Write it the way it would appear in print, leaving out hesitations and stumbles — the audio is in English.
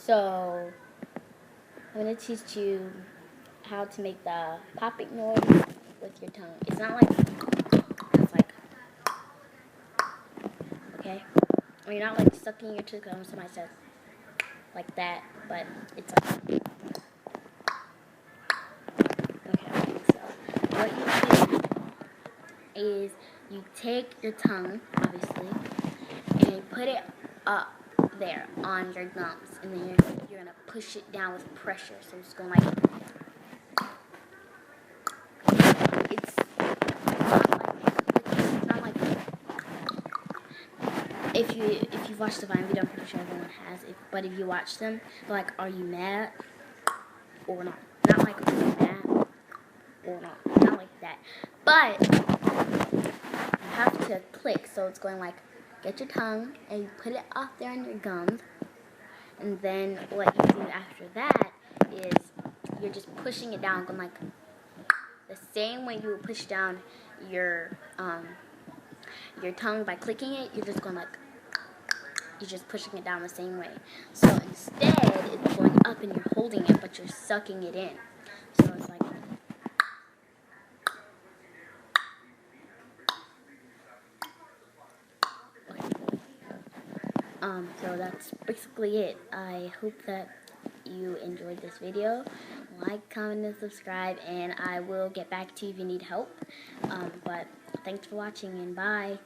So I'm going to teach you how to make the popping noise with your tongue. It's not like, it's like, okay? Or you're not like sucking your tooth gum, somebody says like that, but it's like, okay, so what you do is you take your tongue, obviously, and you put it up there on your gums, and then you're gonna push it down with pressure. So it's going like, it's not like if you've watched the Vine video, I'm pretty sure everyone has. But if you watch them, they're like, are you mad or not? Not like, are you mad or not? Not like that. But you have to click, so it's going like, get your tongue and you put it off there on your gums, and then what you do after that is you're just pushing it down, going like the same way you would push down your tongue by clicking it. You're just going like, you're just pushing it down the same way. So instead, it's going up and you're holding it, but you're sucking it in. So it's like, so that's basically it. I hope that you enjoyed this video. Like, comment, and subscribe, and I will get back to you if you need help. But thanks for watching, and bye.